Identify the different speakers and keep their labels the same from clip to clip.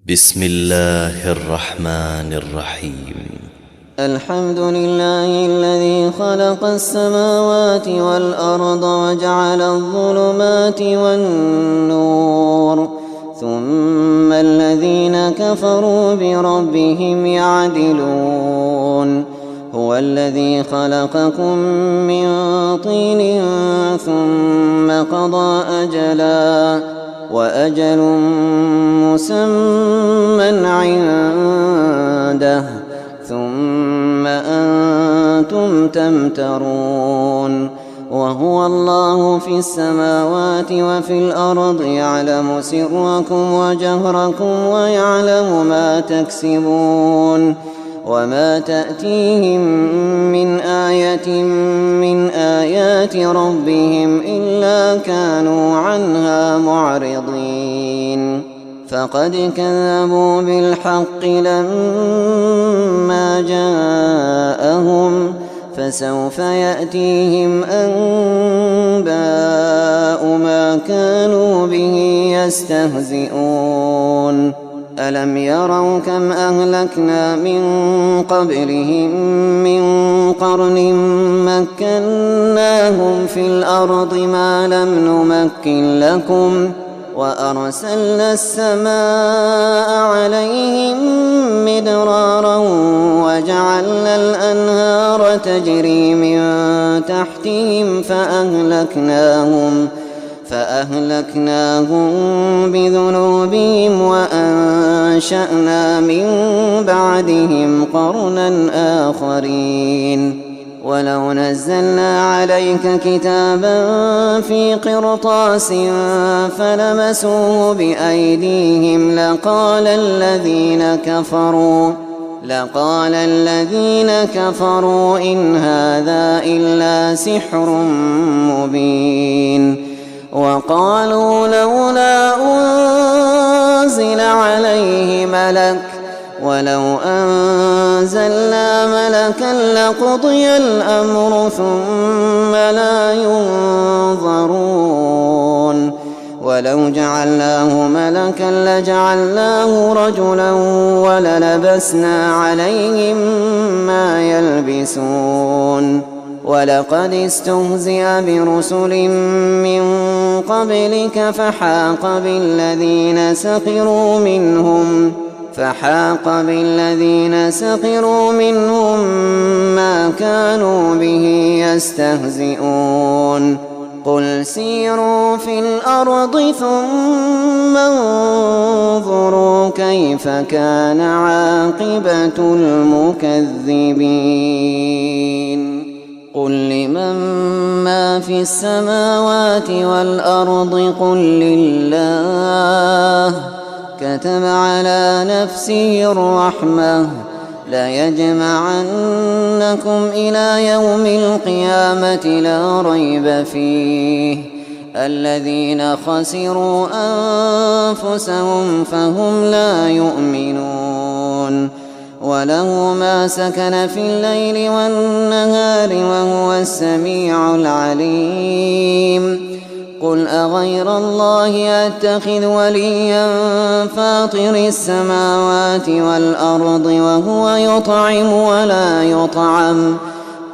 Speaker 1: بسم الله الرحمن الرحيم.
Speaker 2: الحمد لله الذي خلق السماوات والأرض وجعل الظلمات والنور ثم الذين كفروا بربهم يعدلون. هو الذي خلقكم من طين ثم قضى أجلا وأجل مسمى عنده ثم أنتم تمترون. وهو الله في السماوات وفي الأرض يعلم سركم وجهركم ويعلم ما تكسبون. وما تأتيهم من آية من آيات ربهم إلا كانوا عنها معرضين. فقد كذبوا بالحق لما جاءهم فسوف يأتيهم أنباء ما كانوا به يستهزئون. ألم يروا كم أهلكنا من قبلهم من قرن مكناهم في الأرض ما لم نمكن لكم وأرسلنا السماء عليهم مدرارا وجعلنا الأنهار تجري من تحتهم فأهلكناهم بذنوبهم وأنشأنا من بعدهم قرنا آخرين. ولو نزلنا عليك كتابا في قرطاس فلمسوه بأيديهم لقال الذين كفروا إن هذا إلا سحر مبين. وقالوا لولا أنزل عليه ملك ولو أنزلنا ملكا لقضي الأمر ثم لا ينظرون. ولو جعلناه ملكا لجعلناه رجلا وللبسنا عليهم ما يلبسون. ولقد استهزئ برسل من قبلك فحاق بالذين سخروا منهم ما كانوا به يستهزئون. قل سيروا في الأرض ثم انظروا كيف كان عاقبة المكذبين. قل لمن ما في السماوات والأرض قل لله كتب على نفسه الرحمة ليجمعنكم إلى يوم القيامة لا ريب فيه الذين خسروا أنفسهم فهم لا يؤمنون. وله ما سكن في الليل والنهار وهو السميع العليم. قل أغير الله أتخذ وليا فاطر السماوات والأرض وهو يطعم ولا يطعم.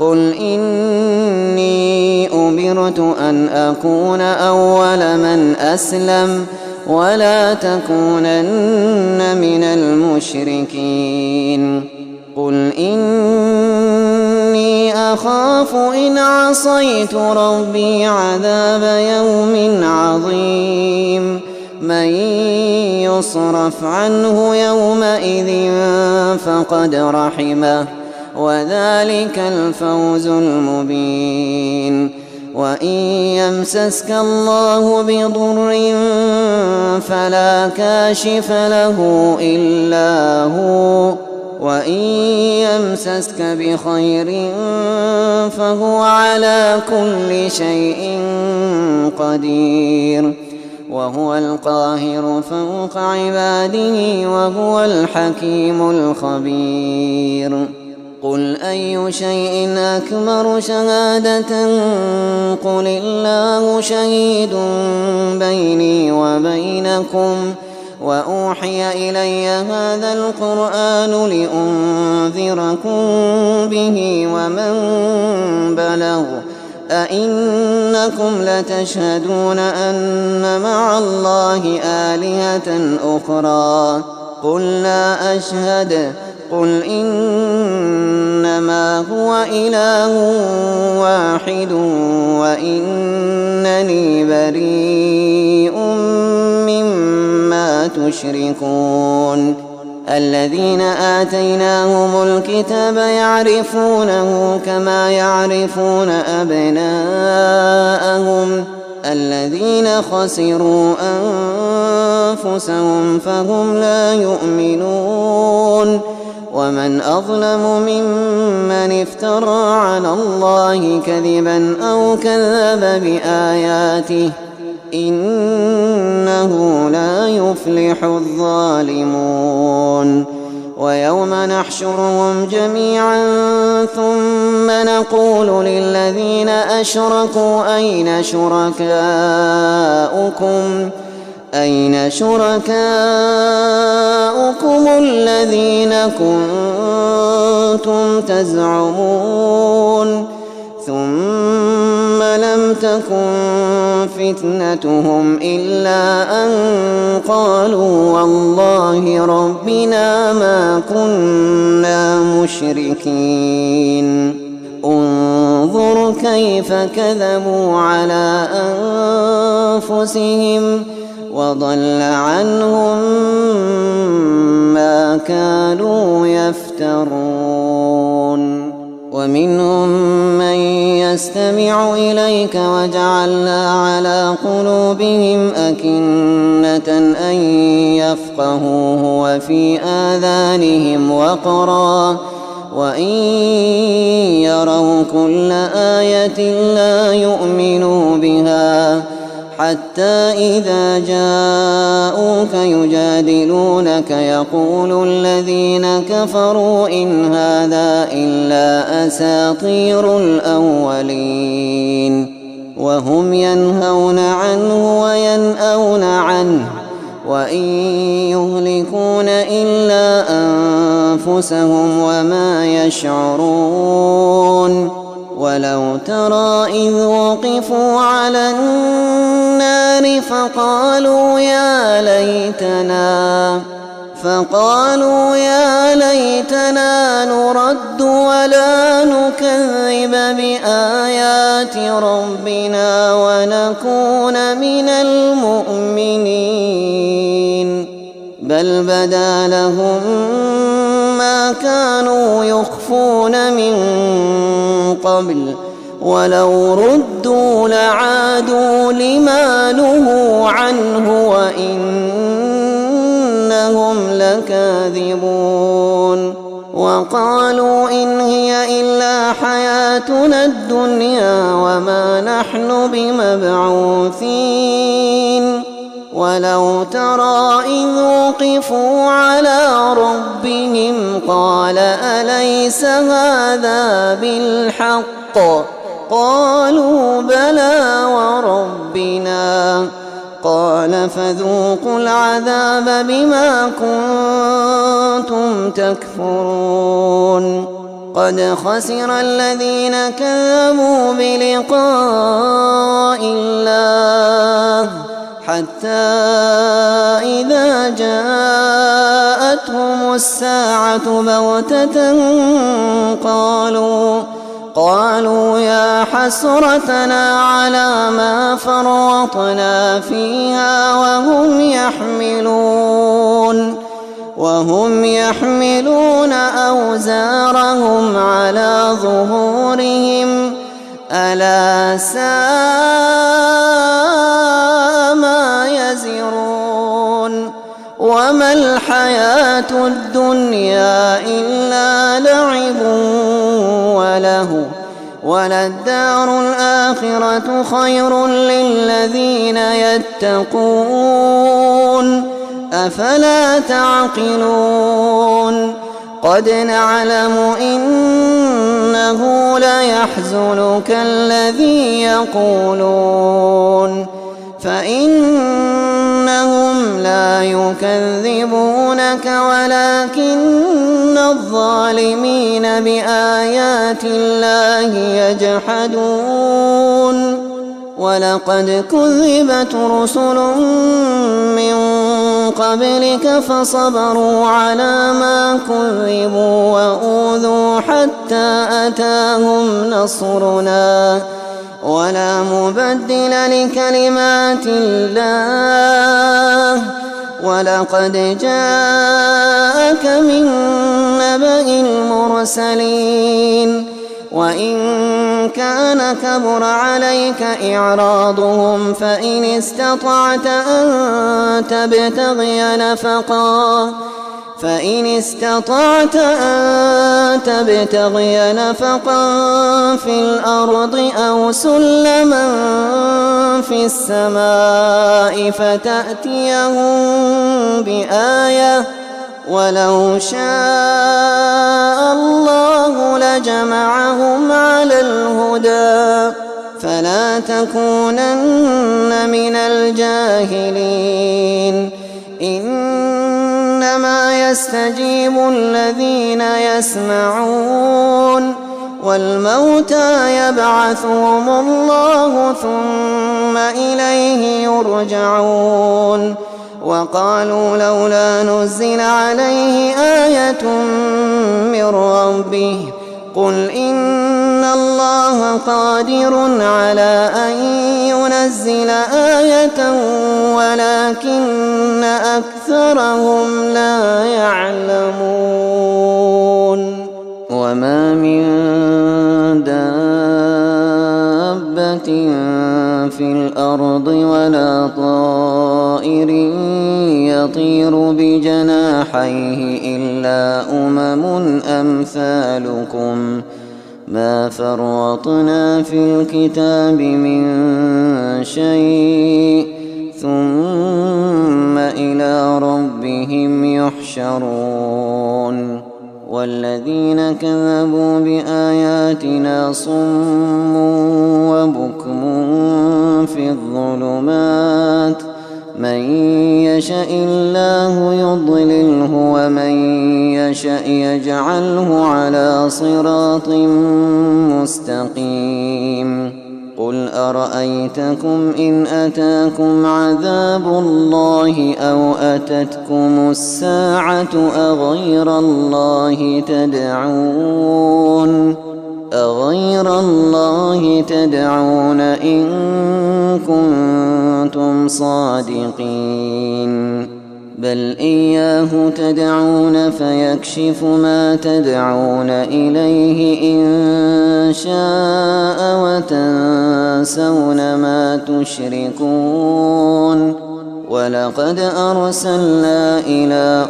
Speaker 2: قل إني أمرت أن أكون أول من أسلم ولا تكونن من المشركين. قل إني أخاف إن عصيت ربي عذاب يوم عظيم. من يصرف عنه يومئذ فقد رحمه وذلك الفوز المبين. وإن يمسسك الله بضر فلا كاشف له إلا هو وإن يمسسك بخير فهو على كل شيء قدير. وهو القاهر فوق عباده وهو الحكيم الخبير. قل أي شيء أكبر شهادة قل الله شهيد بيني وبينكم وأوحي إلي هذا القرآن لأنذركم به ومن بلغ أئنكم لتشهدون أن مع الله آلهة أخرى قل لا أشهد قل إنما هو إله واحد وإنني بريء مما تشركون الذين آتيناهم الكتاب يعرفونه كما يعرفون أبناءهم الذين خسروا أنفسهم فهم لا يؤمنون ومن أظلم ممن افترى على الله كذبا أو كذب بآياته إنه لا يفلح الظالمون ويوم نحشرهم جميعا ثم نقول للذين أشركوا أين شركاؤكم الذين كنتم تزعمون ثم لم تكن فتنتهم إلا أن قالوا والله ربنا ما كنا مشركين انظر كيف كذبوا على أنفسهم وضل عنهم ما كانوا يفترون ومنهم من يستمع إليك وجعلنا على قلوبهم أكنة أن يفقهوه وفي آذانهم وقرا وإن يروا كل آية لا يؤمنوا بها حتى إذا جاءوك يجادلونك يقول الذين كفروا إن هذا إلا أساطير الأولين وهم ينهون عنه وينأون عنه وإن يهلكون إلا أنفسهم وما يشعرون ولو ترى إذ وقفوا على النار فقالوا يا ليتنا نرد ولا نكذب بآيات ربنا ونكون من المؤمنين بل بدا لهم ما كانوا يخفون من قبل ولو ردوا لعادوا لما نهوا عنه وإنهم لكاذبون وقالوا إن هي إلا حياتنا الدنيا وما نحن بمبعوثين ولو ترى إذ وقفوا على ربهم قال أليس هذا بالحق قالوا بلى وربنا قال فذوقوا العذاب بما كنتم تكفرون قد خسر الذين كذبوا بلقاء الله حتى إذا جاءتهم الساعة بغتة قالوا يا حسرتنا على ما فرطنا فيها وهم يحملون أوزارهم على ظهورهم ألا ساء ما يزرون وما الحياة الدنيا إلا لعب وله وللدار الآخرة خير للذين يتقون أفلا تعقلون قد نعلم إنه ليحزنك الذي يقولون فإنما إنهم لا يكذبونك ولكن الظالمين بآيات الله يجحدون ولقد كذبت رسل من قبلك فصبروا على ما كذبوا وأوذوا حتى أتاهم نصرنا ولا مبدل لكلمات الله ولقد جاءك من نبأ المرسلين وإن كان كبر عليك إعراضهم فإن استطعت أن تبتغي نفقا في الأرض أو سلما في السماء فتأتيهم بآية ولو شاء الله لجمعهم على الهدى فلا تكونن من الجاهلين إنما يستجيب الذين يسمعون والموتى يبعثهم الله ثم إليه يرجعون وقالوا لولا نزل عليه آية من ربه قل إن الله قادر على أن ينزل آية ولكن أكثرهم لا يعلمون وما من دابة في الأرض ولا طائر يطير بجناحيه إلا أمثالكم ما فرطنا في الكتاب من شيء ثم إلى ربهم يحشرون والذين كذبوا بآياتنا صم وبكم في الظلمات من يشاء الله يضلله ومن يشاء يجعله على صراط مستقيم قل أرأيتكم إن أتاكم عذاب الله أو أتتكم الساعة أغير الله تدعون إن كنتم صادقين بل إياه تدعون فيكشف ما تدعون إليه إن شاء وتنسون ما تشركون ولقد أرسلنا إلى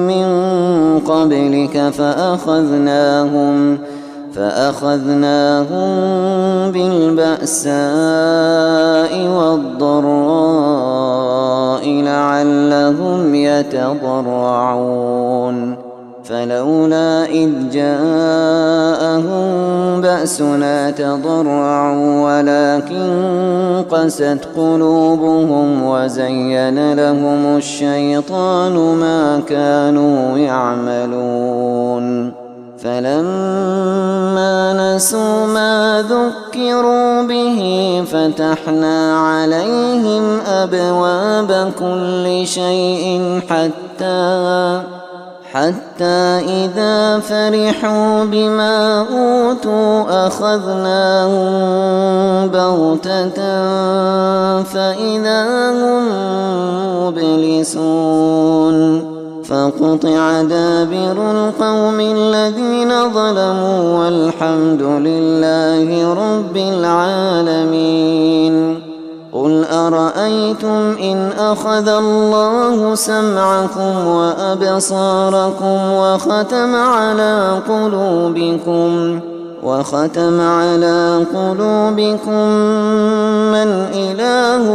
Speaker 2: من قبلك فأخذناهم بالبأساء والضراء لعلهم يتضرعون فلولا إذ جاءهم بأسنا تضرعوا ولكن قست قلوبهم وزين لهم الشيطان ما كانوا يعملون فلما نسوا ما ذكروا به فتحنا عليهم أبواب كل شيء حتى إذا فرحوا بما أوتوا أخذناهم بغتة فإذا هم مبلسون فقطع دابر القوم الذين ظلموا والحمد لله رب العالمين قل أرأيتم إن أخذ الله سمعكم وأبصاركم وختم على قلوبكم من إله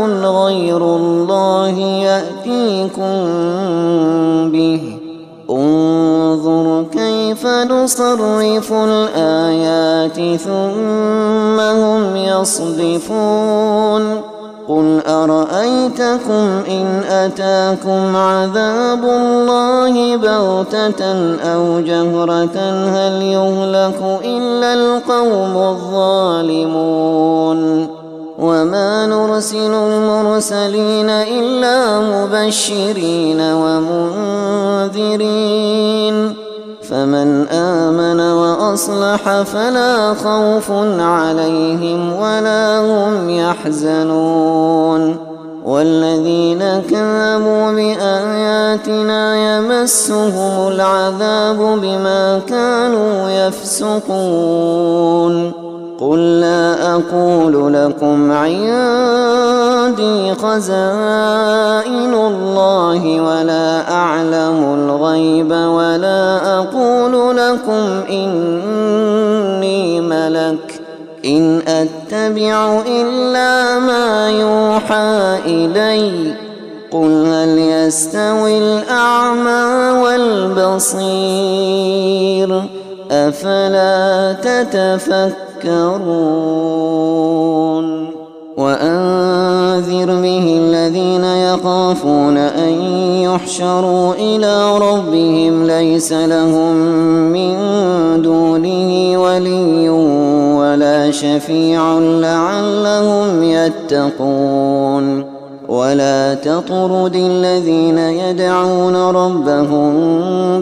Speaker 2: غير الله يأتيكم به انظر كيف نصرف الآيات ثم هم يصدفون قل أرأيتكم إن أتاكم عذاب الله بغتة أو جهرة هل يهلك إلا القوم الظالمون وما نرسل المرسلين إلا مبشرين ومنذرين فمن آمن وأصلح فلا خوف عليهم ولا هم يحزنون والذين كذبوا بآياتنا يمسهم العذاب بما كانوا يفسقون قل لا أقول لكم عندي خزائن الله ولا أعلم الغيب ولا أقول لكم إني ملك إن أتبع إلا ما يوحى إلي قل هل يستوي الأعمى والبصير أفلا تتفكرون وأنذر به الذين يخافون أن يحشروا إلى ربهم ليس لهم من دونه ولي ولا شفيع لعلهم يتقون ولا تطرد الذين يدعون ربهم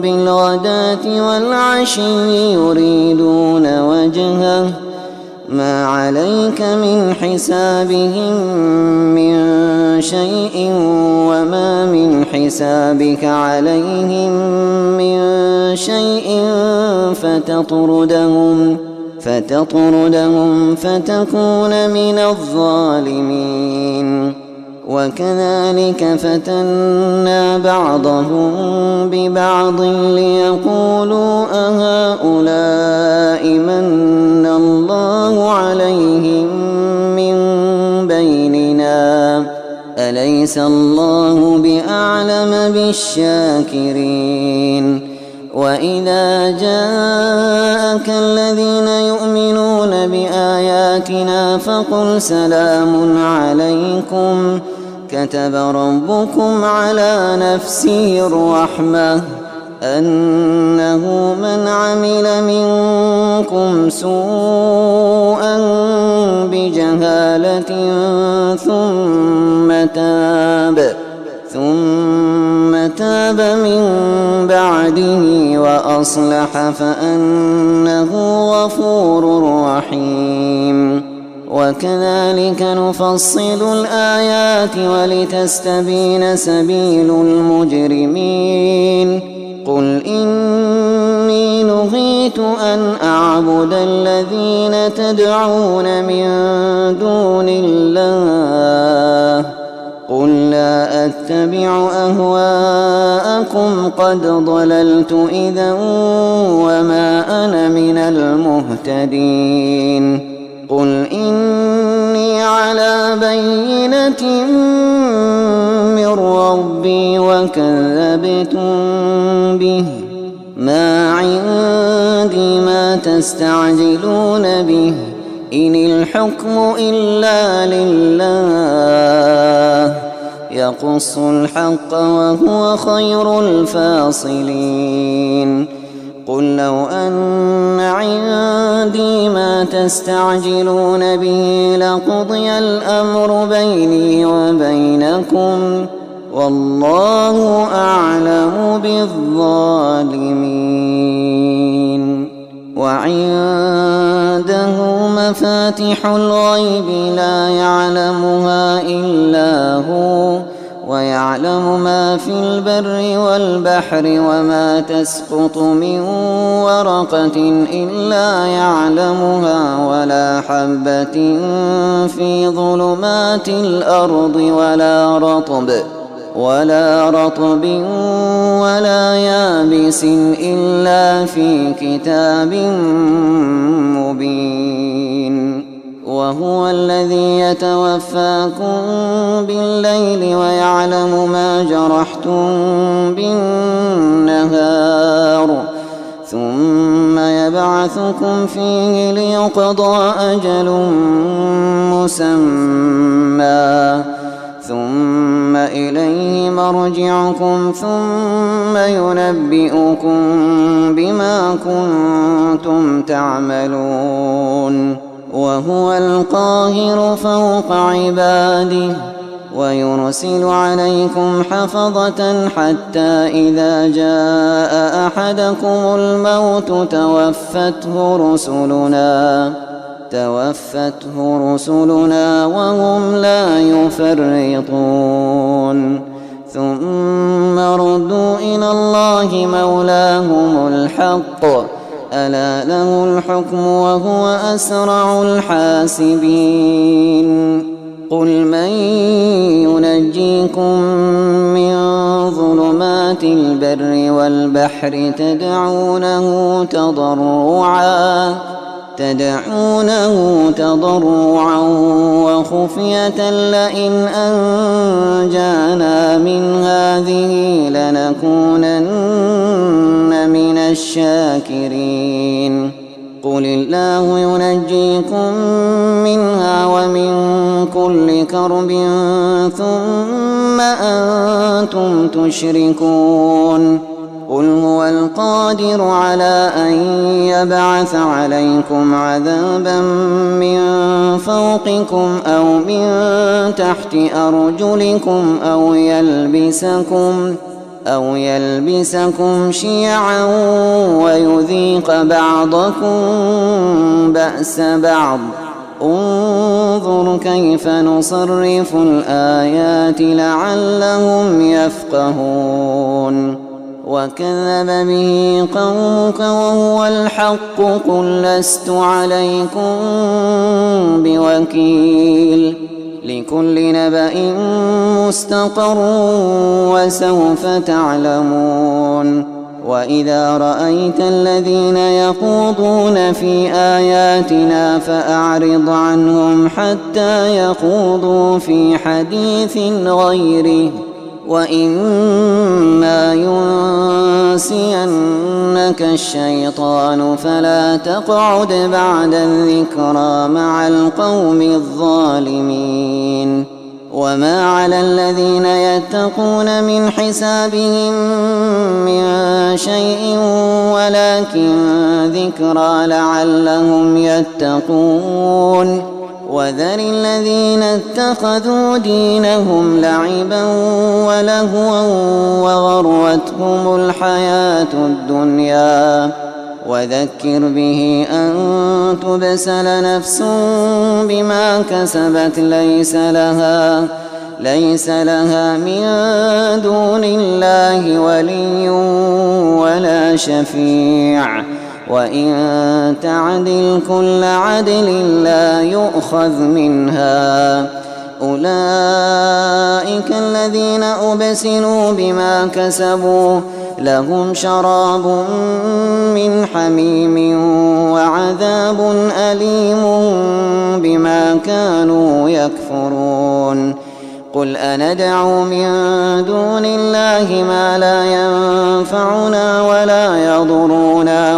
Speaker 2: بالغداة والعشي يريدون وجهه ما عليك من حسابهم من شيء وما من حسابك عليهم من شيء فتطردهم فتكون من الظالمين وكذلك فتنا بعضهم ببعض ليقولوا أهؤلاء من الله عليهم من بيننا أليس الله بأعلم بالشاكرين وإذا جاءك الذين يؤمنون بآياتنا فقل سلام عليكم كتب ربكم على نفسه الرحمة أنه من عمل منكم سوءا بجهالة ثم تاب من بعده وأصلح فأنه غفور رحيم وكذلك نفصل الآيات ولتستبين سبيل المجرمين قل إني نهيت أن أعبد الذين تدعون من دون الله قل لا أتبع أهواءكم قد ضللت إذا وما أنا من المهتدين قل إني على بينة من ربي وكذبتم به ما عندي ما تستعجلون به إن الحكم إلا لله يقص الحق وهو خير الفاصلين قل لو أن عندي ما تستعجلون به لقضي الأمر بيني وبينكم والله أعلم بالظالمين وعنده مفاتح الغيب لا يعلمها إلا هو ويعلم ما في البر والبحر وما تسقط من ورقة إلا يعلمها ولا حبة في ظلمات الأرض ولا رطب ولا يابس إلا في كتاب مبين وهو الذي يتوفاكم بالليل ويعلم ما جرحتم بالنهار ثم يبعثكم يبعثكم فيه ليقضى أجل مسمى ثم إليه مرجعكم ثم ينبئكم بما كنتم تعملون وهو القاهر فوق عباده ويرسل عليكم حفظة حتى إذا جاء أحدكم الموت توفته رسلنا وهم لا يفرطون ثم ردوا إلى الله مولاهم الحق ألا له الحكم وهو أسرع الحاسبين قل من ينجيكم من ظلمات البر والبحر تدعونه تضرعا وخفية لئن أنجانا من هذه لنكونن من الشاكرين قل الله ينجيكم منها ومن كل كرب ثم أنتم تشركون قل هو القادر على أن يبعث عليكم عذابا من فوقكم أو من تحت أرجلكم أو يلبسكم شيعا ويذيق بعضكم بأس بعض انظر كيف نصرف الآيات لعلهم يفقهون وكذب به قومك وهو الحق قل لست عليكم بوكيل لكل نبأ مستقر وسوف تعلمون وإذا رأيت الذين يخوضون في آياتنا فأعرض عنهم حتى يخوضوا في حديث غيره وإما ينسينك الشيطان فلا تقعد بعد الذكرى مع القوم الظالمين وما على الذين يتقون من حسابهم من شيء ولكن ذكرى لعلهم يتقون وذر الذين اتخذوا دينهم لعبا ولهوا وغرتهم الحياة الدنيا وذكر به أن تبسل نفس بما كسبت ليس لها من دون الله ولي ولا شفيع وإن تعدل كل عدل لا يؤخذ منها أولئك الذين أبسلوا بما كسبوا لهم شراب من حميم وعذاب أليم بما كانوا يكفرون قل أندعو من دون الله ما لا ينفعنا ولا يضرنا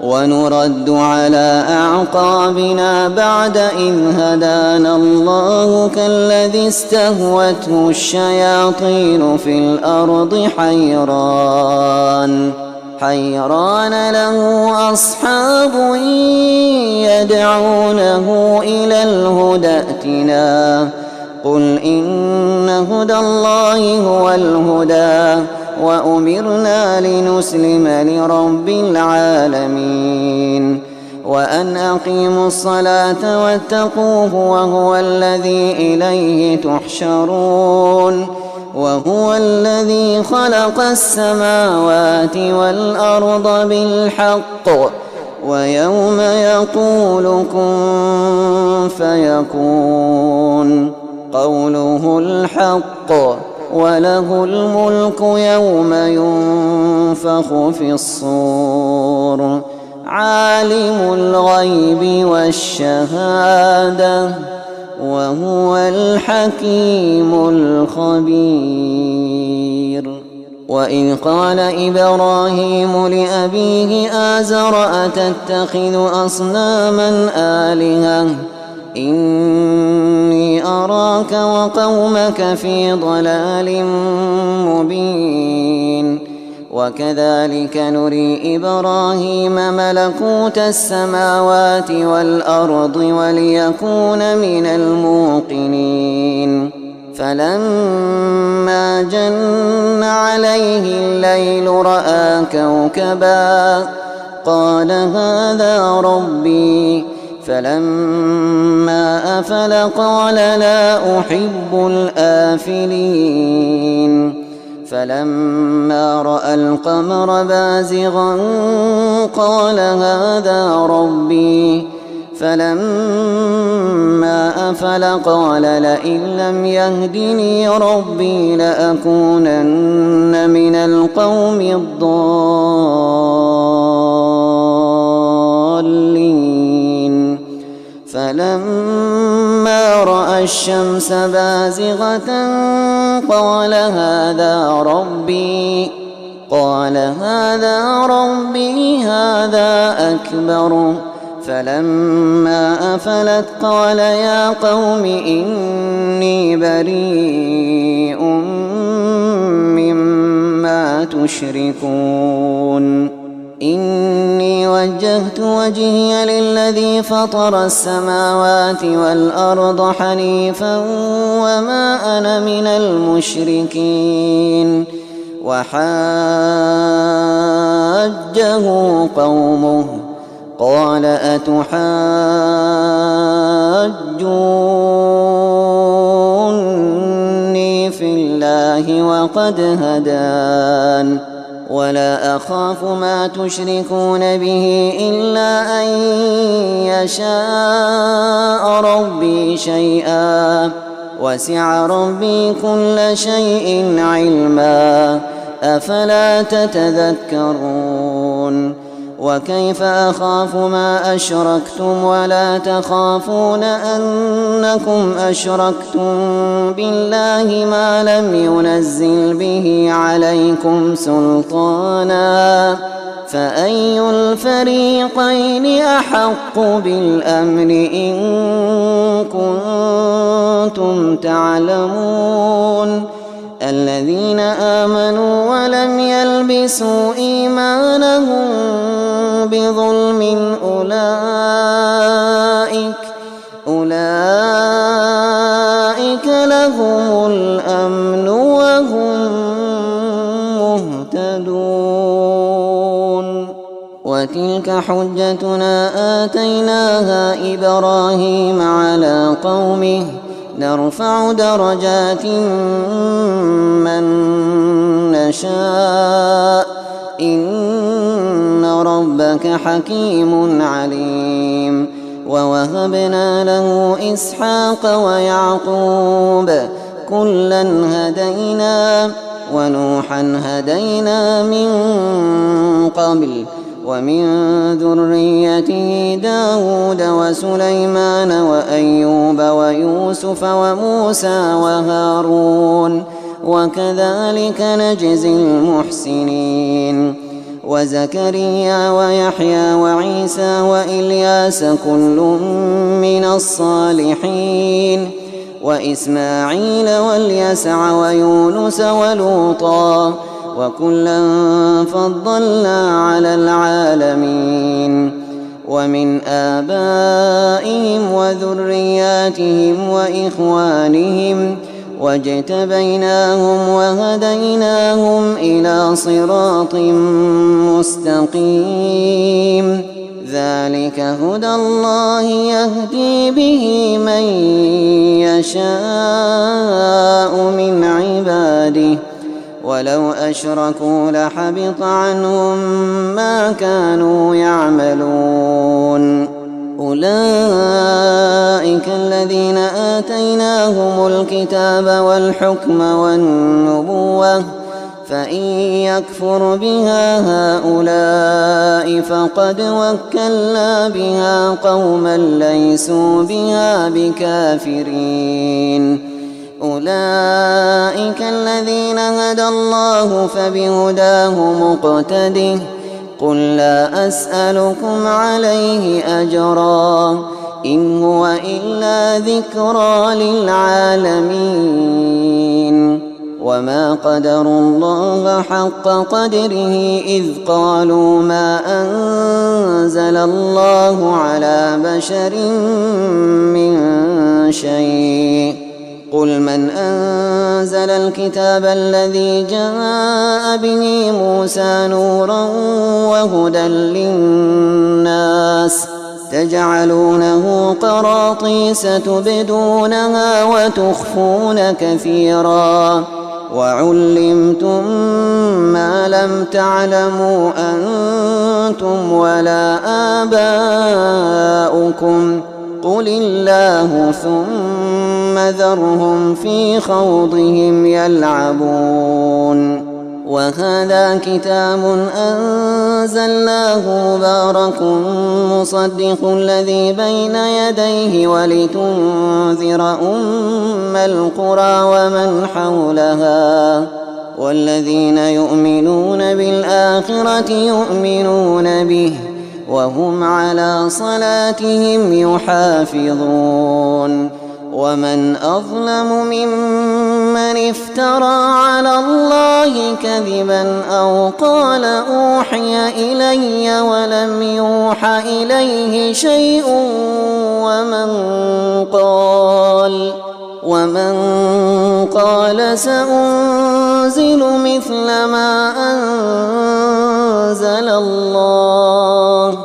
Speaker 2: ونرد على أعقابنا بعد إذ هدانا الله كالذي استهوته الشياطين في الأرض حيران له أصحاب يدعونه إلى الهدى ائتنا قل إن هدى الله هو الهدى وأمرنا لنسلم لرب العالمين وأن أقيموا الصلاة واتقوه وهو الذي إليه تحشرون وهو الذي خلق السماوات والأرض بالحق ويوم يقول كن فيكون قوله الحق وله الملك يوم ينفخ في الصور عالم الغيب والشهادة وهو الحكيم الخبير. وإذ قال إبراهيم لأبيه آزر أتتخذ أصناما آلهة إني أراك وقومك في ضلال مبين وكذلك نري إبراهيم ملكوت السماوات والأرض وليكون من الموقنين فلما جن عليه الليل رأى كوكبا قال هذا ربي فلما أفل قال لا أحب الآفلين فلما رأى القمر بازغا قال هذا ربي فلما أفل قال لئن لم يهدني ربي لأكونن من القوم الضالين فلما رأى الشمس بازغة قال هذا ربي هذا أكبر فلما أفلت قال يا قوم إني بريء مما تشركون إني وجهت وجهي للذي فطر السماوات والأرض حنيفا وما أنا من المشركين وحاجه قومه قال أتحاجوني في الله وقد هدان ولا أخاف ما تشركون به إلا أن يشاء ربي شيئا وسع ربي كل شيء علما أفلا تتذكرون وكيف أخاف ما أشركتم ولا تخافون أنكم أشركتم بالله ما لم ينزل به عليكم سلطانا فأي الفريقين أحق بالأمن إن كنتم تعلمون الذين آمنوا ولم يلبسوا إيمانهم بظلم أولئك لهم الأمن وهم مهتدون وتلك حجتنا آتيناها إبراهيم على قومه نرفع درجات من نشاء إن ربك حكيم عليم ووهبنا له إسحاق ويعقوب كلا هدينا ونوحا هدينا من قبل ومن ذريته داود وسليمان وأيوب ويوسف وموسى وهارون وكذلك نجزي المحسنين وزكريا ويحيى وعيسى وإلياس كل من الصالحين وإسماعيل واليسع ويونس ولوطا وكلا فضلنا على العالمين ومن آبائهم وذرياتهم وإخوانهم واجتبيناهم وهديناهم إلى صراط مستقيم ذلك هدى الله يهدي به من يشاء من عباده ولو أشركوا لحبط عنهم ما كانوا يعملون أولئك الذين آتيناهم الكتاب والحكم والنبوة فإن يكفر بها هؤلاء فقد وكلنا بها قوما ليسوا بها بكافرين أولئك الذين هدى الله فبهداه مقتده قل لا أسألكم عليه أجرا إن هو إلا ذكرى للعالمين وما قدروا الله حق قدره إذ قالوا ما أنزل الله على بشر من شيء قل من أنزل الكتاب الذي جاء به موسى نورا وهدى للناس تجعلونه قراطيس تبدونها وتخفون كثيرا وعلمتم ما لم تعلموا أنتم ولا آباؤكم قل الله ثم ذرهم في خوضهم يلعبون وهذا كتاب أنزلناه مبارك مصدق الذي بين يديه ولتنذر أم القرى ومن حولها والذين يؤمنون بالآخرة يؤمنون به وهم على صلاتهم يحافظون ومن أظلم ممن افترى على الله كذبا أو قال أوحي إلي ولم يوح إليه شيء ومن قال سأنزل مثل ما أنزل الله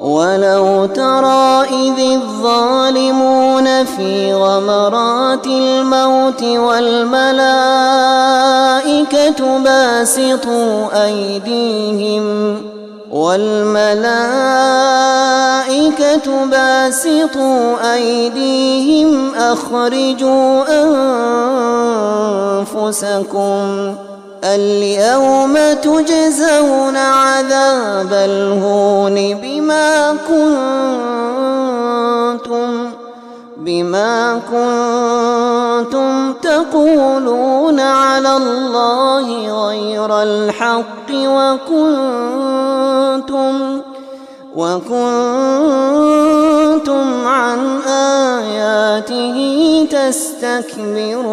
Speaker 2: ولو ترى إذ الظالمون في غمرات الموت والملائكة باسطوا أيديهم أخرجوا أنفسكم اليوم تجزون عذاب الهون بما كنتم تقولون على الله غير الحق وكنتم عن آياته تستكبرون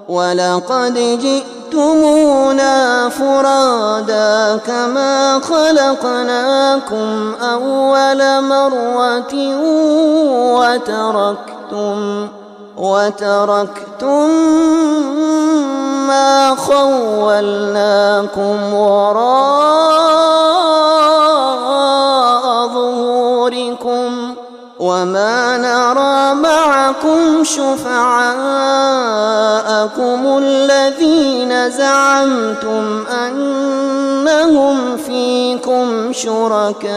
Speaker 2: ولقد جئتمونا فرادا كما خلقناكم أول مرة وتركتم ما خولناكم وراء ظهوركم وما نرى معكم شفعاءكم الذين زعمتم أنهم فيكم شركاء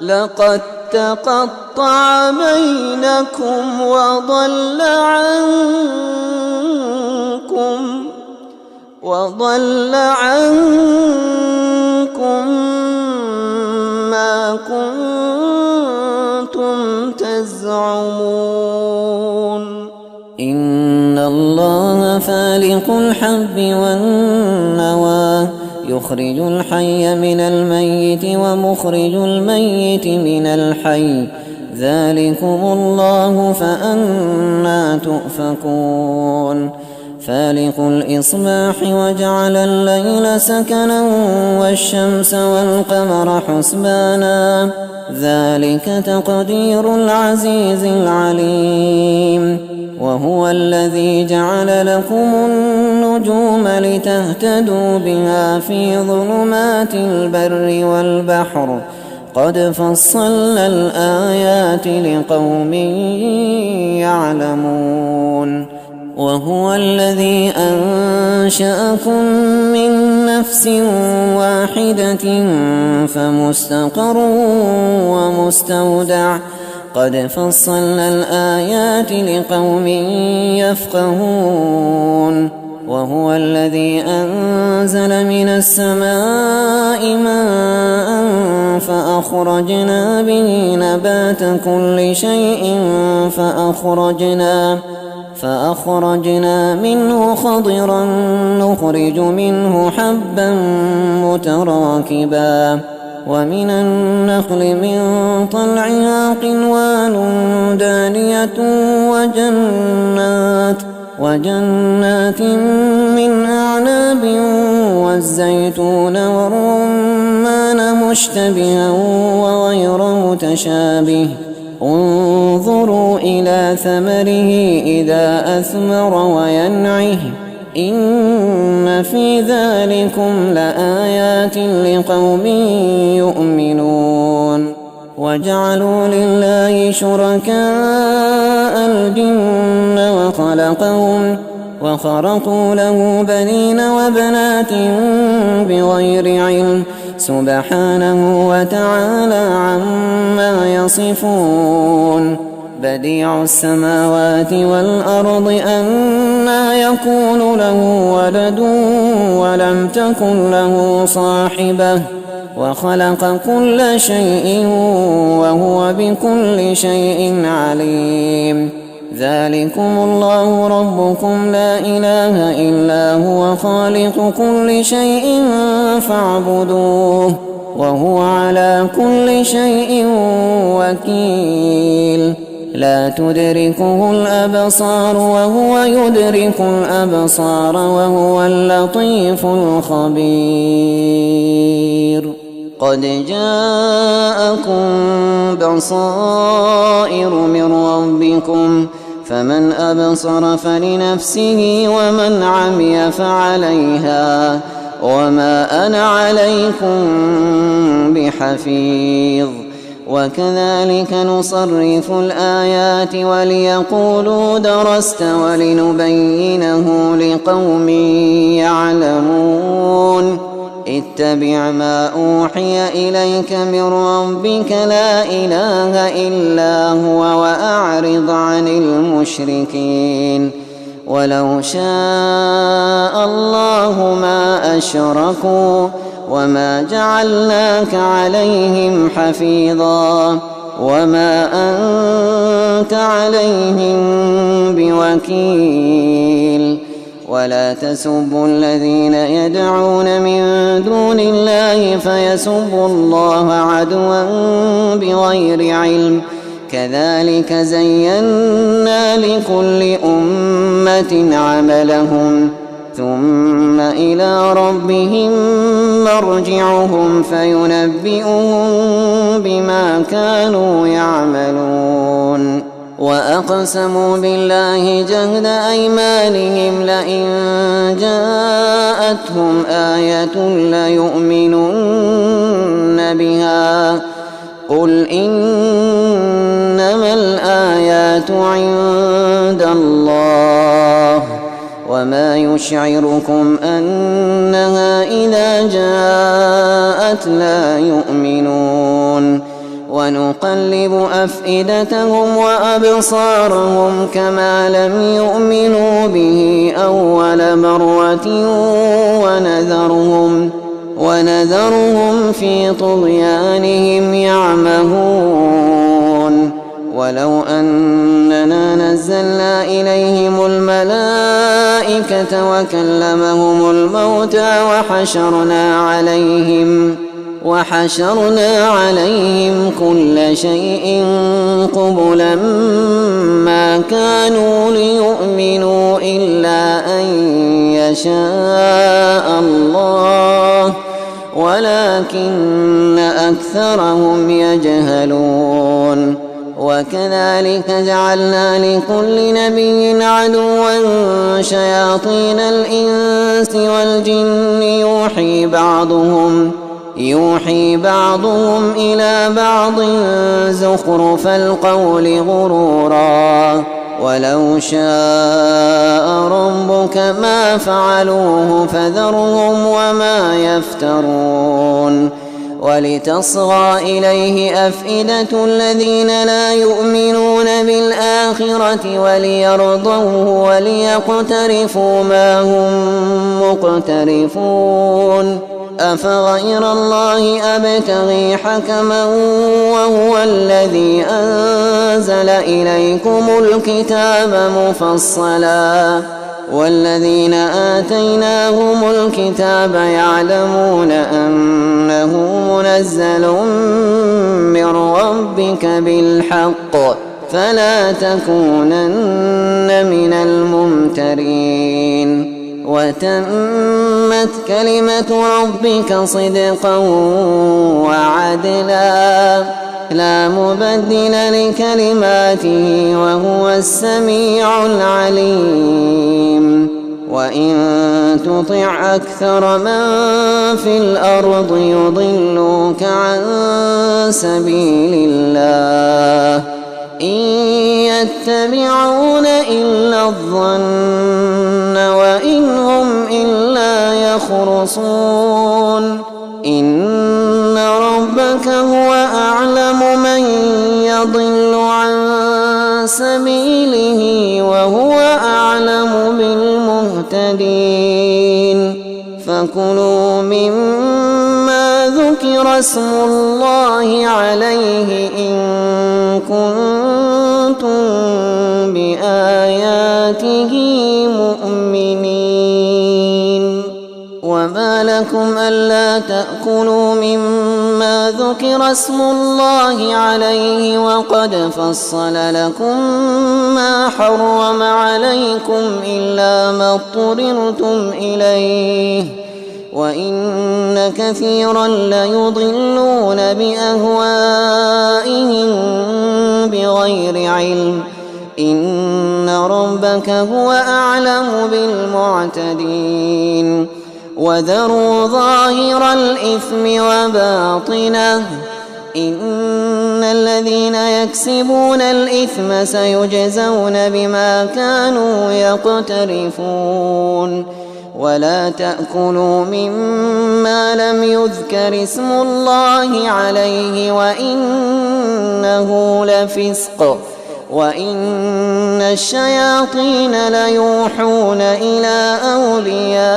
Speaker 2: لقد تقطع بينكم وضل عنكم ما كنتم تزعمون إن الله فالق الحب والنوى يخرج الحي من الميت ومخرج الميت من الحي ذلكم الله فأنى تؤفكون فالق الإصباح وجعل الليل سكنا والشمس والقمر حسبانا ذلك تقدير العزيز العليم وهو الذي جعل لكم النجوم لتهتدوا بها في ظلمات البر والبحر قد فصلنا الآيات لقوم يعلمون وهو الذي أنشأكم من نفس واحدة فمستقر ومستودع قد فصلنا الآيات لقوم يفقهون وهو الذي أنزل من السماء ماء فأخرجنا به نبات كل شيء فأخرجنا منه خضرا نخرج منه حبا متراكبا ومن النخل من طلعها قنوان دانية وجنات من أعناب والزيتون والرمان مشتبها وغير متشابه انظروا إلى ثمره إذا أثمر وينعه إن في ذلكم لآيات لقوم يؤمنون وجعلوا لله شركاء الجن وخرقوا له بنين وبنات بغير علم سبحانه وتعالى عما يصفون بديع السماوات والأرض أنى يكون له ولد ولم تكن له صاحبة وخلق كل شيء وهو بكل شيء عليم ذلكم الله ربكم لا إله إلا هو خالق كل شيء فاعبدوه وهو على كل شيء وكيل لا تدركه الأبصار وهو يدرك الأبصار وهو اللطيف الخبير قد جاءكم بصائر من ربكم فمن أبصر فلنفسه ومن عمي فعليها وما أنا عليكم بحفيظ وكذلك نصرف الآيات وليقولوا درست ولنبينه لقوم يعلمون اتبع ما أوحي إليك من ربك لا إله إلا هو وأعرض عن المشركين ولو شاء الله ما أشركوا وما جعلناك عليهم حفيظا وما أنت عليهم بوكيل ولا تسبوا الذين يدعون من دون الله فيسبوا الله عدوا بغير علم كذلك زينا لكل أمة عملهم ثم إلى ربهم مرجعهم فينبئهم بما كانوا يعملون وأقسموا بالله جهد أيمانهم لئن جاءتهم آية ليؤمنن بها قل إنما الآيات عند الله وما يشعركم أنها إذا جاءت لا يؤمنون ونقلب أفئدتهم وأبصارهم كما لم يؤمنوا به أول مرة ونذرهم في طغيانهم يعمهون ولو أننا نزلنا إليهم الملائكة وكلمهم الموتى وحشرنا عليهم كل شيء قبلا ما كانوا ليؤمنوا إلا أن يشاء الله ولكن أكثرهم يجهلون وكذلك جعلنا لكل نبي عدوا شياطين الإنس والجن يوحي بعضهم إلى بعض زخرف القول غرورا ولو شاء ربك ما فعلوه فذرهم وما يفترون ولتصغى إليه أفئدة الذين لا يؤمنون بالآخرة وليرضوه وليقترفوا ما هم مقترفون. أفغير الله أبتغي حكما وهو الذي أنزل إليكم الكتاب مفصلا والذين آتيناهم الكتاب يعلمون أنه منزل من ربك بالحق فلا تكونن من الممترين. وتمت كلمة ربك صدقا وعدلا لا مبدل لكلماته وهو السميع العليم. وإن تطع أكثر من في الأرض يضلوك عن سبيل الله إن يتبعون إلا الظن وإن هم إلا يخرصون. إن ربك هو أعلم من يضل عن سبيله وهو أعلم بالمهتدين. فكلوا مما ذكر اسم الله عليه إن كنتم بآياته مؤمنين. وما لكم ألا تأكلوا مما ذكر اسم الله عليه وقد فصل لكم ما حرم عليكم إلا ما اضطررتم إليه وإن كثيرا ليضلون بأهوائهم بغير علم إن ربك هو أعلم بالمعتدين. وذروا ظاهر الإثم وباطنه إن الذين يكسبون الإثم سيجزون بما كانوا يقترفون. ولا تأكلوا مما لم يذكر اسم الله عليه وإنه لفسق وإن الشياطين ليوحون إلى أوليائهم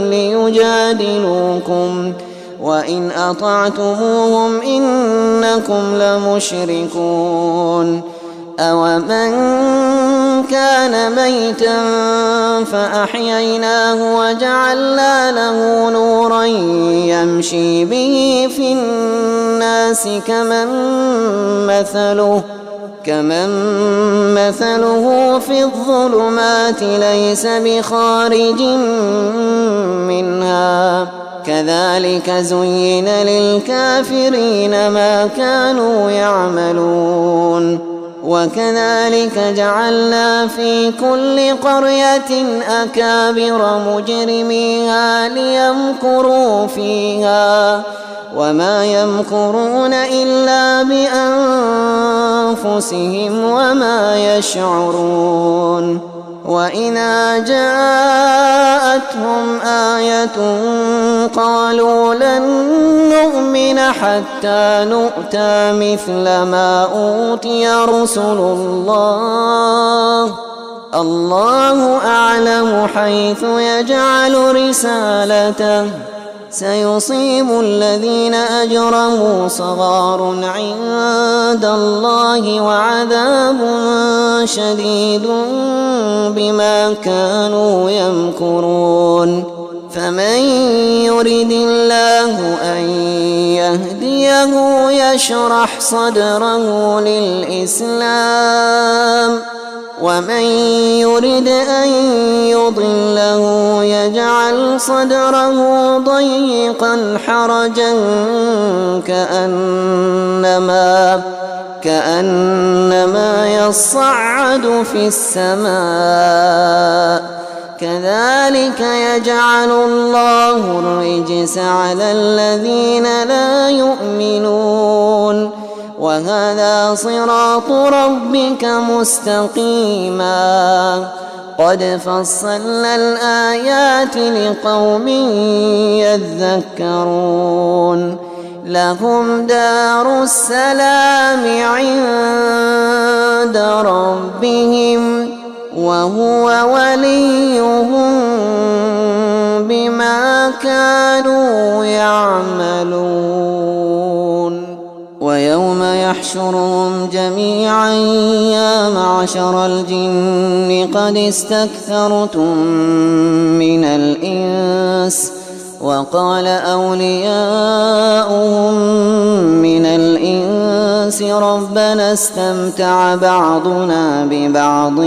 Speaker 2: ليجادلوكم وإن أطعتموهم إنكم لمشركون. أومن كان ميتا فأحييناه وجعلنا له نورا يمشي به في الناس كمن مثله في الظلمات ليس بخارج منها كذلك زين للكافرين ما كانوا يعملون. وكذلك جعلنا في كل قرية أكابر مجرميها ليمكروا فيها وما يمكرون إلا بأنفسهم وما يشعرون. وإذا جاءتهم آية قالوا لن نؤمن حتى نؤتى مثل ما أوتي رسل الله الله أعلم حيث يجعل رسالته سيصيب الذين أجرموا صغار عند الله وعذاب شديد بما كانوا يمكرون. فمن يرد الله أن يهديه يشرح صدره للإسلام ومن يرد أن يضله يجعل صدره ضيقا حرجا كأنما يصعد في السماء كذلك يجعل الله الرجس على الذين لا يؤمنون. وهذا صراط ربك مستقيما قد فصلنا الآيات لقوم يذكرون لهم دار السلام عند ربهم وهو وليهم بما كانوا يعملون ويوم يحشرهم جميعا يا معشر الجن قد استكثرتم من الإنس وقال أولياؤهم من الإنس ربنا استمتع بعضنا ببعض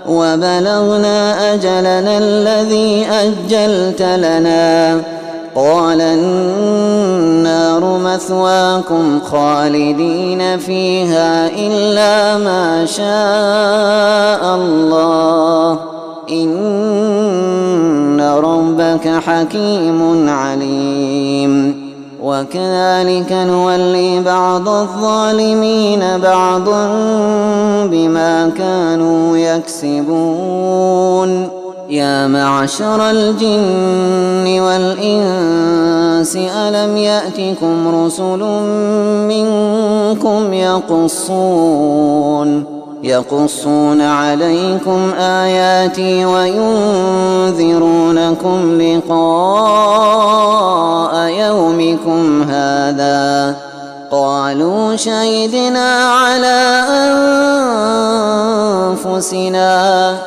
Speaker 2: وبلغنا أجلنا الذي أجلت لنا قال النار مثواكم خالدين فيها إلا ما شاء الله إن ربك حكيم عليم وكذلك نولي بعض الظالمين بعضا بما كانوا يكسبون يا معشر الجن والإنس ألم يأتكم رسل منكم يقصون عليكم آياتي وينذرونكم لقاء يومكم هذا قالوا شهدنا على أنفسنا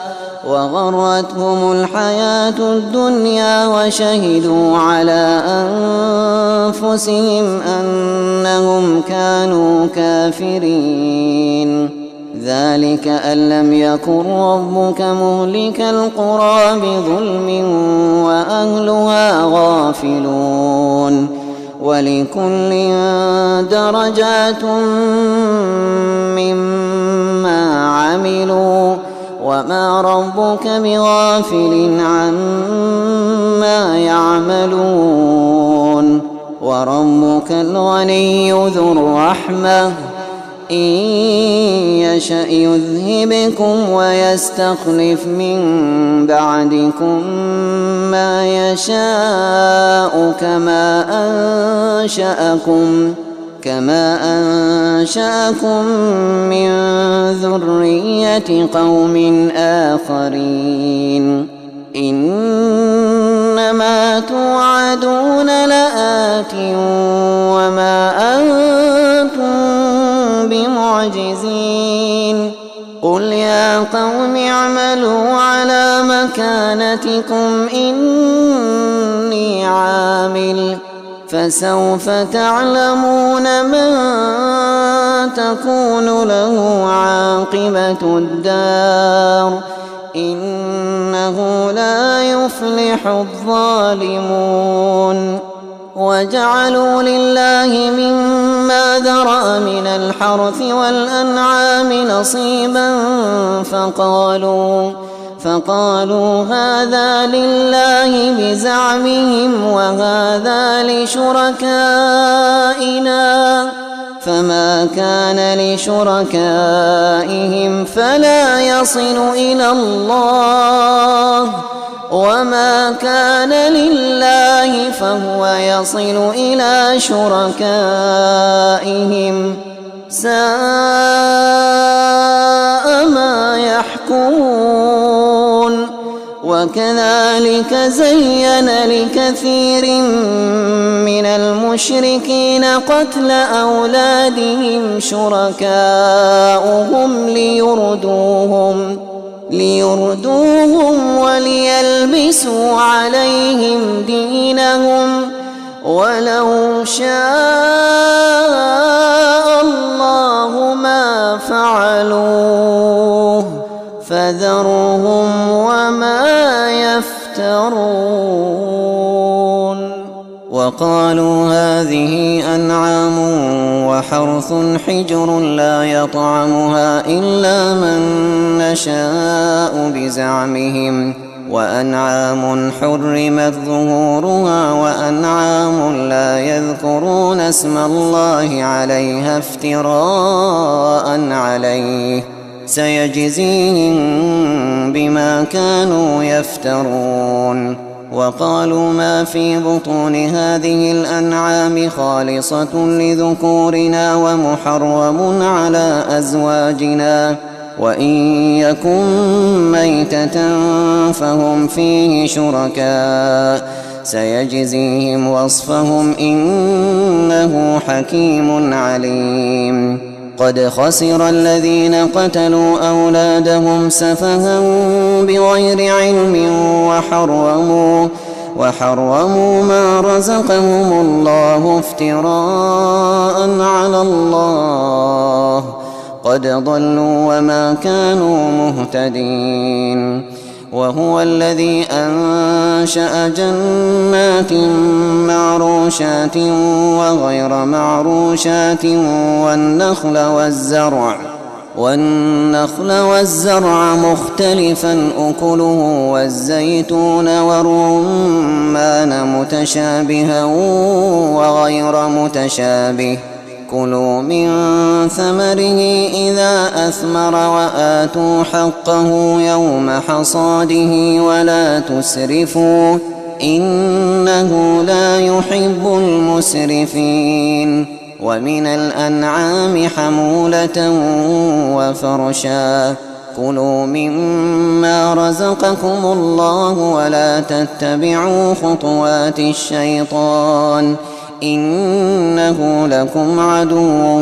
Speaker 2: وغرتهم الحياة الدنيا وشهدوا على أنفسهم أنهم كانوا كافرين ذلك أن لم يكن ربك مهلك القرى بظلم وأهلها غافلون ولكل درجات مما عملوا وما ربك بغافل عما يعملون وربك الغني ذو الرحمة إن يشأ يذهبكم ويستخلف من بعدكم ما يشاء كما أنشأكم من ذرية قوم آخرين إنما توعدون لآت وما أنتم بمعجزين قل يا قوم اعملوا على مكانتكم إني عامل فسوف تعلمون من تكون له عاقبة الدار إنه لا يفلح الظالمون وجعلوا لله مما ذرأ من الحرث والأنعام نصيبا فقالوا هذا لله بزعمهم وهذا لشركائنا فما كان لشركائهم فلا يصل إلى الله وما كان لله فهو يصل إلى شركائهم ساء ما يحكمون وكذلك زين لكثير من المشركين قتل أولادهم شركاؤهم ليردوهم وليلبسوا عليهم دينهم ولو شاء الله ما فعلوه فذرهم وما يفترون وقالوا هذه أنعام وحرث حجر لا يطعمها إلا من نشاء بزعمهم وأنعام حرمت ظهورها وأنعام لا يذكرون اسم الله عليها افتراء عليه سيجزيهم بما كانوا يفترون. وقالوا ما في بطون هذه الأنعام خالصة لذكورنا ومحرم على أزواجنا وإن يكن ميتة فهم فيه شركاء سيجزيهم وصفهم إنه حكيم عليم. قد خسر الذين قتلوا أولادهم سفها بغير علم وحرموا ما رزقهم الله افتراء على الله قد ضلوا وما كانوا مهتدين. وهو الذي أنشأ جنات معروشات وغير معروشات والنخل والزرع مختلفا أكله والزيتون والرمان متشابها وغير متشابه كلوا من ثمره إذا أثمر وآتوا حقه يوم حصاده ولا تسرفوا إنه لا يحب المسرفين. ومن الأنعام حمولة وفرشا كلوا مما رزقكم الله ولا تتبعوا خطوات الشيطان إنه لكم عدو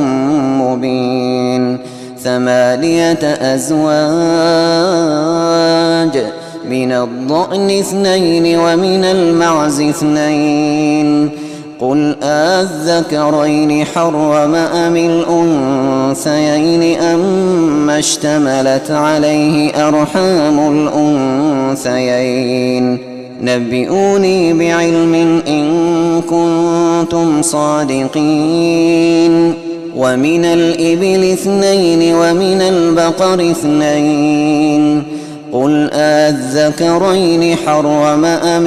Speaker 2: مبين. 8 أزواج من الضأن 2 ومن المعز 2 قل آذكرين حرم أم الأنثيين أما اشتملت عليه أرحام الأنثيين نبئوني بعلم إن كنتم صادقين. ومن الإبل 2 ومن البقر 2 قل آذكرين حرم أم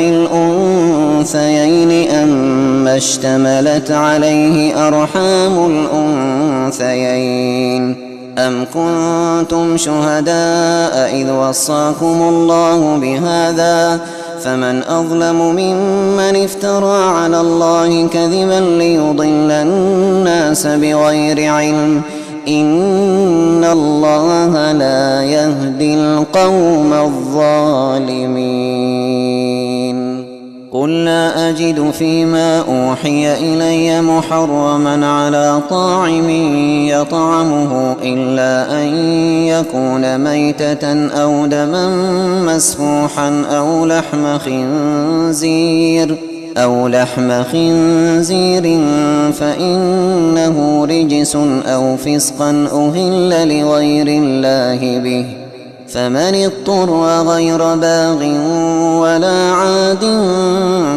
Speaker 2: الأنثيين أما اشتملت عليه أرحام الأنثيين أم كنتم شهداء إذ وصاكم الله بهذا فمن أظلم ممن افترى على الله كذبا ليضل الناس بغير علم إن الله لا يهدي القوم الظالمين. قل لا أجد فيما أوحي إلي محرما على طاعم يطعمه إلا أن يكون ميتة أو دما مسفوحا أو لحم خنزير فإنه رجس أو فسقا أهل لغير الله به فمن اضطر غير باغ ولا عاد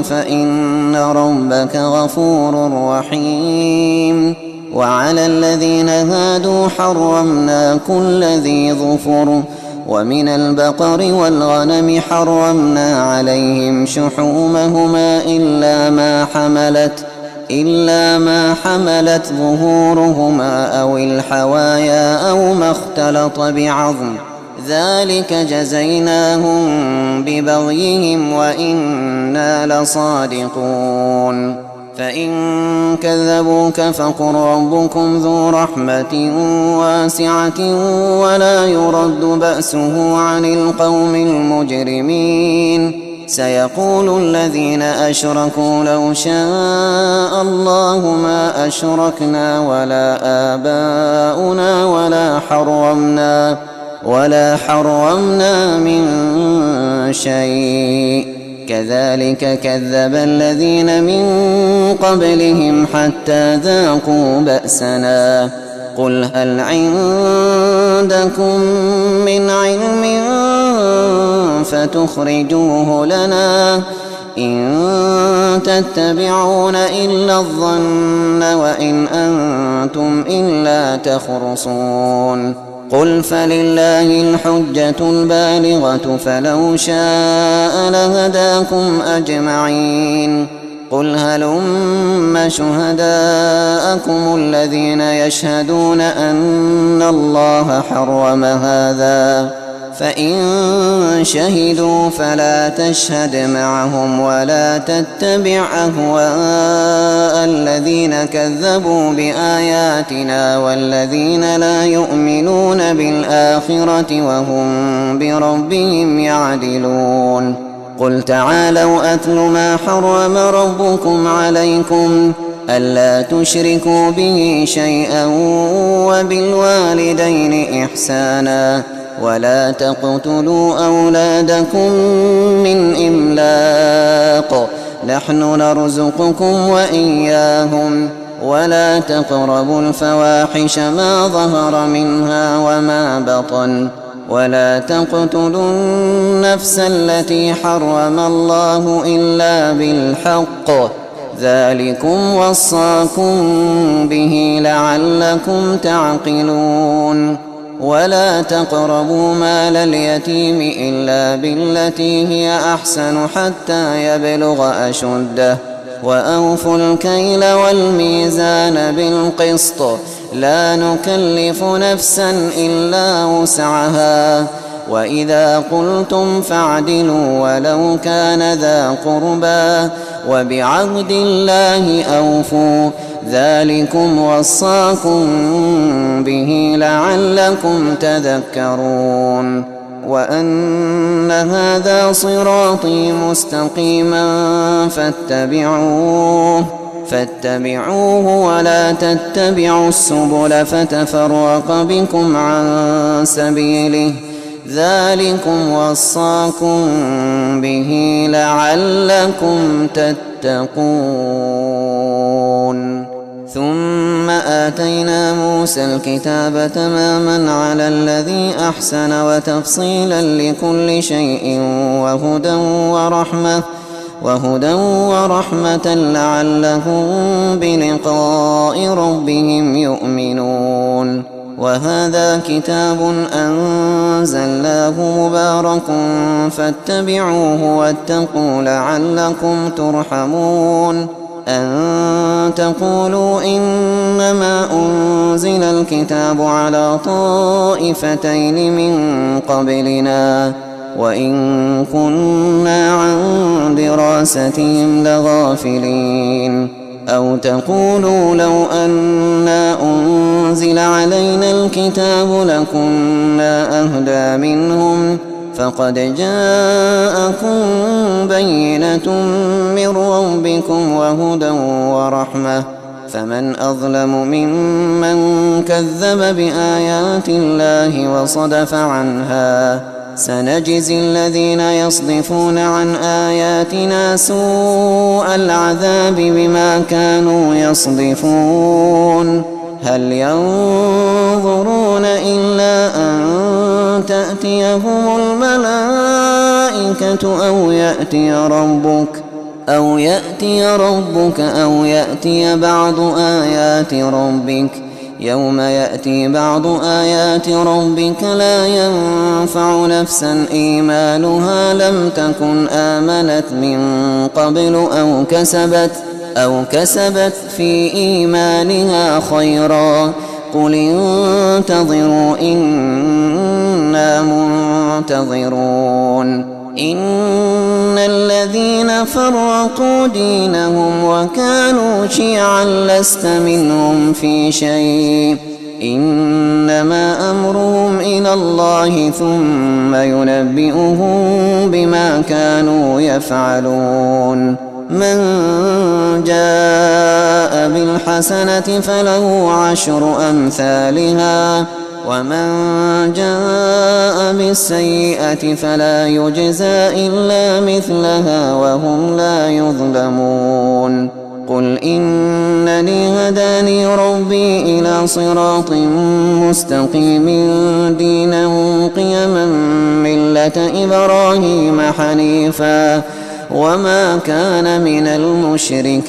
Speaker 2: فإن ربك غفور رحيم. وعلى الذين هادوا حرمنا كل ذي ظفر ومن البقر والغنم حرمنا عليهم شحومهما إلا ما حملت ظهورهما أو الحوايا أو ما اختلط بعظم ذلك جزيناهم ببغيهم وإنا لصادقون. فإن كذبوك فقل ربكم ذو رحمة واسعة ولا يرد بأسه عن القوم المجرمين. سيقول الذين أشركوا لو شاء الله ما أشركنا ولا آباؤنا ولا حرمنا من شيء كذلك كذب الذين من قبلهم حتى ذاقوا بأسنا. قل هل عندكم من علم فتخرجوه لنا إن تتبعون إلا الظن وإن أنتم إلا تخرصون. قل فلله الحجة البالغة فلو شاء لهداكم أجمعين. قل هلم شهداءكم الذين يشهدون أن الله حرم هذا فإن شهدوا فلا تشهد معهم ولا تتبع أهواء الذين كذبوا بآياتنا والذين لا يؤمنون بالآخرة وهم بربهم يعدلون قل تعالوا أتل ما حرم ربكم عليكم ألا تشركوا به شيئا وبالوالدين إحسانا ولا تقتلوا أولادكم من إملاق نحن نرزقكم وإياهم ولا تقربوا الفواحش ما ظهر منها وما بطن ولا تقتلوا النفس التي حرم الله إلا بالحق ذلكم وصاكم به لعلكم تعقلون ولا تقربوا مال اليتيم إلا بالتي هي أحسن حتى يبلغ أشده وأوفوا الكيل والميزان بالقسط لا نكلف نفسا إلا وسعها وإذا قلتم فاعدلوا ولو كان ذا قربى وبعهد الله أوفوا ذلكم وصاكم به لعلكم تذكرون وأن هذا صراطي مستقيما فاتبعوه ولا تتبعوا السبل فتفرق بكم عن سبيله ذلكم وصاكم به لعلكم تتقون ثم آتينا موسى الكتاب تماما على الذي أحسن وتفصيلا لكل شيء وهدى ورحمة لعلهم بلقاء ربهم يؤمنون وهذا كتاب أنزلناه مبارك فاتبعوه واتقوا لعلكم ترحمون أن تقولوا إنما أنزل الكتاب على طائفتين من قبلنا وإن كنا عن دراستهم لغافلين أو تقولوا لو أنا أنزل علينا الكتاب لكنا أهدى منهم فقد جاءكم بينة من ربكم وهدى ورحمة فمن أظلم ممن كذب بآيات الله وصدف عنها سنجزي الذين يصدفون عن آياتنا سوء العذاب بما كانوا يصدفون هل ينظرون إلا أن تأتيهم الملائكة أو يأتي ربك أو يأتي بعض آيات ربك يوم يأتي بعض آيات ربك لا ينفع نفسا إيمانها لم تكن آمنت من قبل أو كسبت في إيمانها خيرا قل انتظروا إنا منتظرون إن الذين فرقوا دينهم وكانوا شيعا لست منهم في شيء إنما أمرهم إلى الله ثم ينبئهم بما كانوا يفعلون من جاء بالحسنة فله 10 أمثالها ومن جاء بالسيئة فلا يجزى إلا مثلها وهم لا يظلمون قل إنني هداني ربي إلى صراط مستقيم دينا قيما ملة إبراهيم حنيفا وما كان من المشركين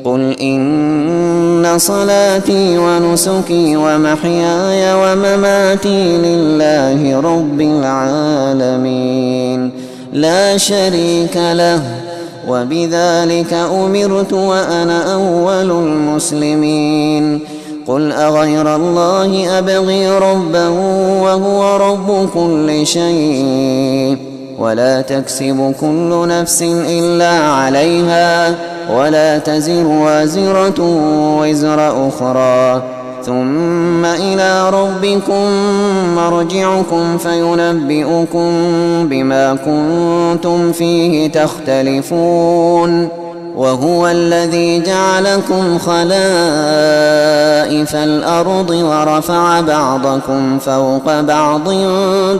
Speaker 2: قل إن صلاتي ونسكي ومحياي ومماتي لله رب العالمين لا شريك له وبذلك أمرت وأنا أول المسلمين. قل أغير الله أبغي ربا وهو رب كل شيء ولا تكسب كل نفس إلا عليها ولا تزر وازرة وزر أخرى ثم إلى ربكم مرجعكم فينبئكم بما كنتم فيه تختلفون. وهو الذي جعلكم خلائف الأرض ورفع بعضكم فوق بعض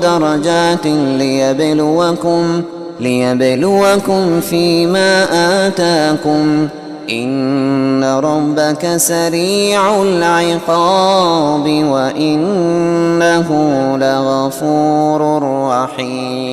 Speaker 2: درجات ليبلوكم فيما آتاكم إن ربك سريع العقاب وإنه لغفور رحيم.